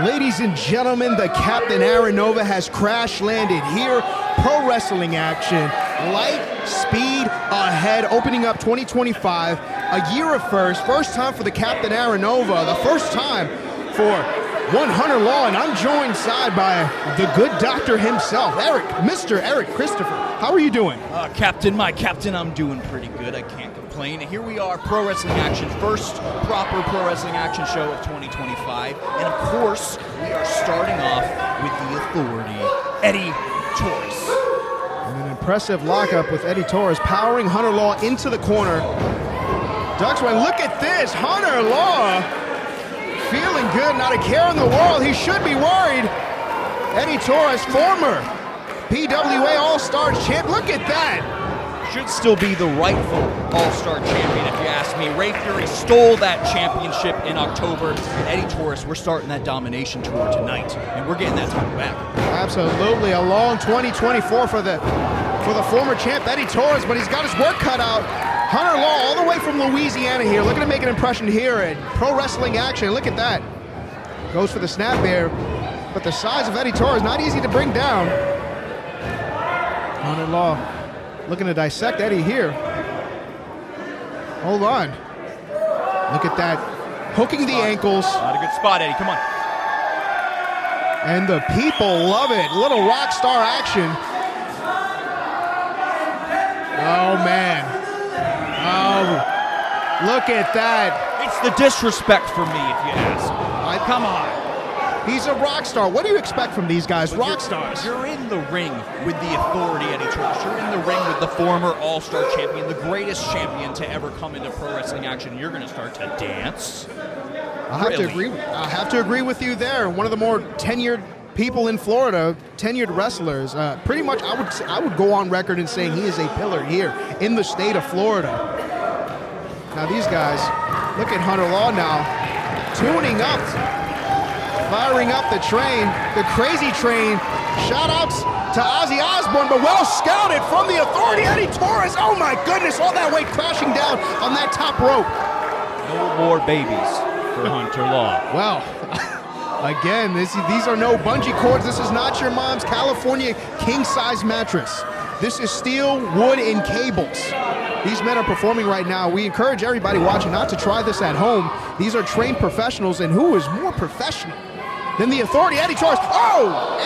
Ladies and gentlemen, the Captain Aranova has crash landed here. Pro wrestling action, light, speed, ahead, opening up 2025. A year of first time for the Captain Aranova, the first time for one Hunter Law, and I'm joined side by the good doctor himself, Mr. Eric Christopher. How are you doing? Captain, I'm doing pretty good. I can't complain. Here we are, Pro Wrestling Action, first proper Pro Wrestling Action show of 2025. And of course, we are starting off with the Authority, Eddie Taurus. And an impressive lockup with Eddie Taurus powering Hunter Law into the corner. Ducks away. Look at this, Hunter Law feeling good, not a care in the world. He should be worried. Eddie Taurus, former PWA All-Star champ. Look at that. Should still be the rightful All-Star champion, if you ask me. Ray Fury stole that championship in October, and Eddie Taurus, we're starting that domination tour tonight, and we're getting that title back. Absolutely, a long 2024 for the former champ Eddie Taurus, but he's got his work cut out. Hunter Law, all the way from Louisiana here, looking to make an impression here at Pro Wrestling Action. Look at that. Goes for the snap there, but the size of Eddie Taurus, not easy to bring down. Hunter Law looking to dissect Eddie here. Hold on. Look at that. Hooking the ankles. Not a good spot, Eddie. Come on. And the people love it. Little rock star action. Oh, man. Oh, look at that. It's the disrespect for me, if you ask. Come on. He's a rock star. What do you expect from these guys? Rock stars. You're in the ring with the Authority, Eddie Taurus. You're in the ring with the former All-Star champion, the greatest champion to ever come into Pro Wrestling Action. You're going to start to dance? I have to agree with you there. One of the more tenured people in Florida, tenured wrestlers. Pretty much, I would go on record in saying he is a pillar here in the state of Florida. Now these guys, look at Hunter Law now, tuning up. Firing up the train, the crazy train. Shout-outs to Ozzy Osbourne, but well scouted from the Authority. Eddie Taurus, oh my goodness, all that weight crashing down on that top rope. No more babies for Hunter Law. Well, again, these are no bungee cords. This is not your mom's California king-size mattress. This is steel, wood, and cables. These men are performing right now. We encourage everybody watching not to try this at home. These are trained professionals, and who is more professional than the Authority? Eddie Taurus,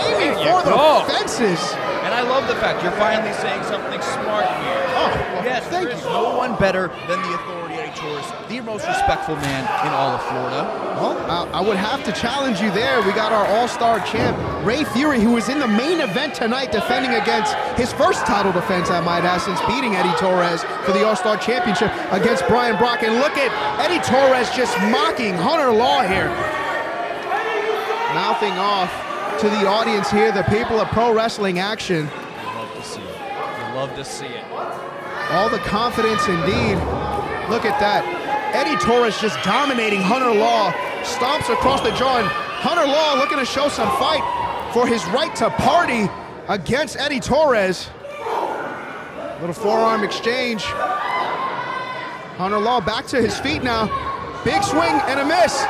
aiming for the fences. And I love the fact you're finally saying something smart here. Yes, there is no one better than the Authority, Eddie Taurus, the most respectful man in all of Florida. Well, I would have to challenge you there. We got our all-star champ, Ray Fury, who was in the main event tonight defending against his first title defense, I might add, since beating Eddie Taurus for the All-Star Championship against Brian Brock. And look at Eddie Taurus just mocking Hunter Law here. Mouthing off to the audience here, the people of Pro Wrestling Action. You love to see it. You love to see it. All the confidence indeed. Look at that. Eddie Taurus just dominating Hunter Law. Stomps across the jaw, and Hunter Law looking to show some fight for his right to party against Eddie Taurus. Little forearm exchange. Hunter Law back to his feet now. Big swing and a miss.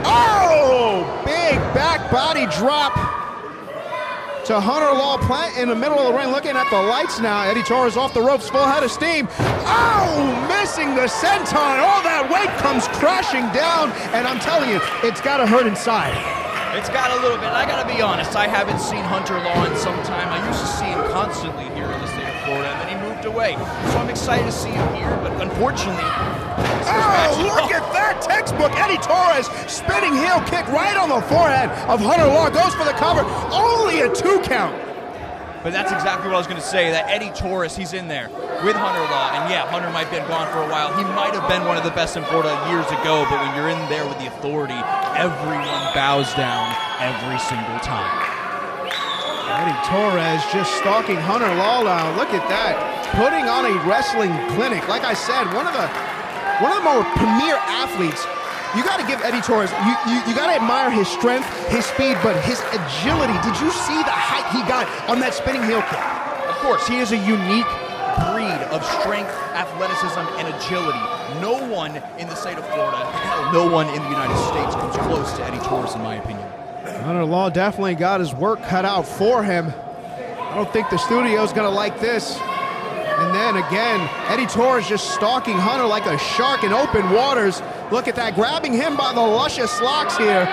Oh! Big back body drop to Hunter Law, plant in the middle of the ring, looking at the lights now. Eddie Taurus off the ropes, full head of steam. Oh! Missing the senton. All that weight comes crashing down, and I'm telling you, it's got to hurt inside. It's got a little bit. I got to be honest, I haven't seen Hunter Law in some time. I used to see him constantly here in the state of Florida, and then he moved away. So I'm excited to see him here, but unfortunately... look at that textbook. Eddie Taurus spinning heel kick right on the forehead of Hunter Law. Goes for the cover. Only a 2 count. But that's exactly what I was going to say, that Eddie Taurus, he's in there with Hunter Law. And yeah, Hunter might have been gone for a while. He might have been one of the best in Florida years ago, but when you're in there with the Authority, everyone bows down every single time. Eddie Taurus just stalking Hunter Law now. Look at that. Putting on a wrestling clinic. Like I said, one of the more premier athletes. You got to give Eddie Taurus, you got to admire his strength, his speed, but his agility. Did you see the height he got on that spinning heel kick? Of course, he is a unique breed of strength, athleticism, and agility. No one in the state of Florida, hell, no one in the United States comes close to Eddie Taurus, in my opinion. Hunter Law definitely got his work cut out for him. I don't think the studio's gonna like this. And then again, Eddie Torres just stalking Hunter like a shark in open waters. Look at that, grabbing him by the luscious locks here.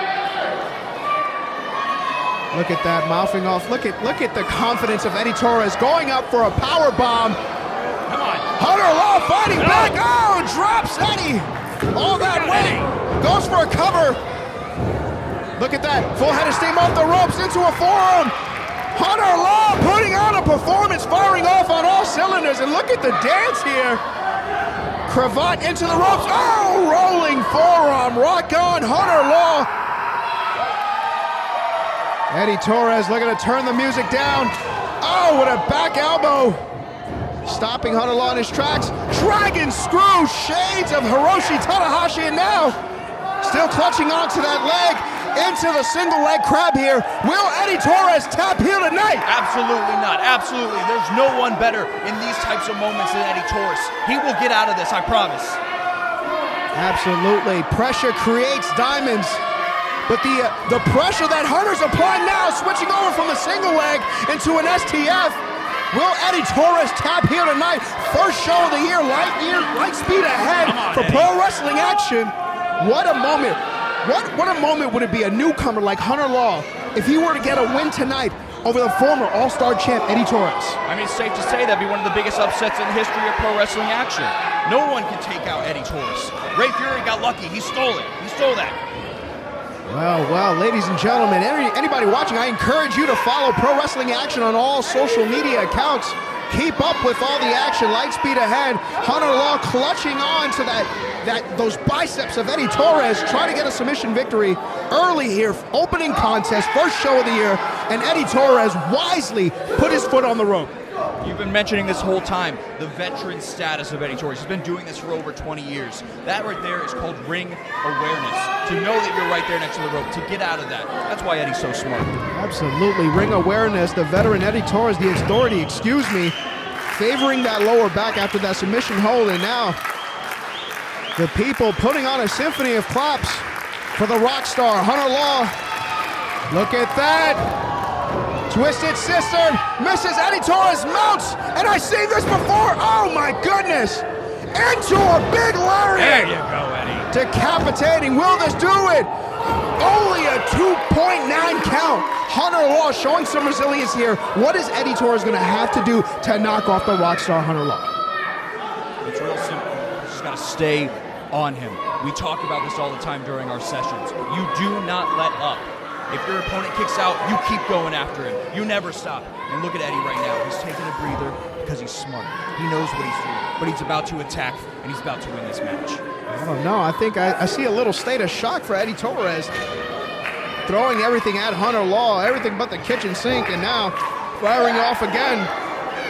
Look at that, mouthing off. Look at the confidence of Eddie Torres going up for a power bomb. Come on. Hunter Law fighting back. Oh, drops Eddie. All that weight. Goes for a cover. Look at that, full head of steam off the ropes into a forearm. Hunter Law putting on a performance, firing off on all cylinders. And look at the dance here. Cravat into the ropes. Oh, rolling forearm. Rock on, Hunter Law. Eddie Torres looking to turn the music down. Oh, what a back elbow. Stopping Hunter Law in his tracks. Dragon screw, shades of Hiroshi Tanahashi, and now still clutching onto that leg, into the single leg crab here. Will Eddie Torres tap here tonight? Absolutely not, absolutely. There's no one better in these types of moments than Eddie Torres. He will get out of this, I promise. Absolutely, pressure creates diamonds. But the pressure that Hunter's applying now, switching over from the single leg into an STF. Will Eddie Torres tap here tonight? First show of the year, light speed ahead for pro wrestling action. What a moment. What a moment would it be, a newcomer like Hunter Law, if he were to get a win tonight over the former All-Star champ, Eddie Torres? I mean, it's safe to say that'd be one of the biggest upsets in the history of pro wrestling action. No one can take out Eddie Torres. Ray Fury got lucky. He stole it. He stole that. Well, ladies and gentlemen, anybody watching, I encourage you to follow Pro Wrestling Action on all social media accounts. Keep up with all the action, light speed ahead. Hunter Law clutching on to those biceps of Eddie Torres, trying to get a submission victory early here. Opening contest, first show of the year, and Eddie Torres wisely put his foot on the rope. You've been mentioning this whole time the veteran status of Eddie Torres. He's been doing this for over 20 years. That right there is called ring awareness. To know that you're right there next to the rope, to get out of that. That's why Eddie's so smart. Absolutely, ring awareness. The veteran Eddie Torres, the authority, favoring that lower back after that submission hold, and now the people putting on a symphony of claps for the rock star, Hunter Law. Look at that. Twisted Sister, misses Eddie Torres, mounts, and I see this before. Oh my goodness. Into a big lariat. There you go, Eddie. Decapitating, will this do it? Only a 2.9 count. Hunter Law showing some resilience here. What is Eddie Torres gonna have to do to knock off the rock star Hunter Law? It's real simple. You just gotta stay on him. We talk about this all the time during our sessions. You do not let up. If your opponent kicks out, you keep going after him. You never stop. And look at Eddie right now. He's taking a breather because he's smart. He knows what he's doing, but he's about to attack, and he's about to win this match. I don't know. I think I see a little state of shock for Eddie Torres. Throwing everything at Hunter Law, everything but the kitchen sink, and now firing off again.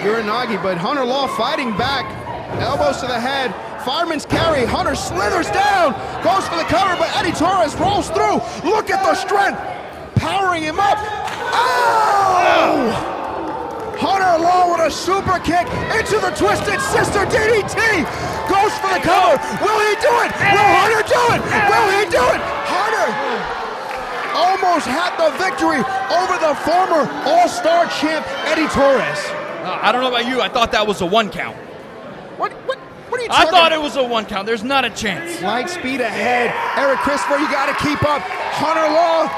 Uranagi, but Hunter Law fighting back. Elbows to the head. Fireman's carry. Hunter slithers down. Goes for the cover, but Eddie Torres rolls through. Look at the strength. Powering him up. Oh! Hunter Law with a super kick into the Twisted Sister DDT. Goes for the cover. Will he do it? Will Hunter do it? Will he do it? Hunter almost had the victory over the former All-Star champ, Eddie Torres. I don't know about you. I thought that was a 1 count. What are you I talking? thought it was a 1 count. There's not a chance. Light speed ahead. Eric Christopher, you got to keep up. Hunter Law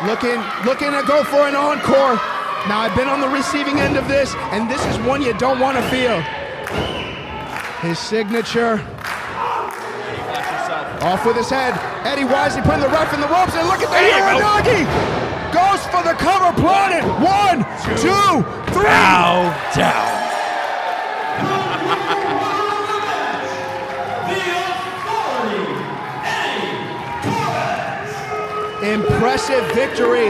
looking to go for an encore. Now, I've been on the receiving end of this, and this is one you don't want to feel. His signature. Off with his head. Eddie wisely putting the ref in the ropes, and look at the Uranagi. Goes for the cover, planted. 1, 2, 3. Bow down. Impressive victory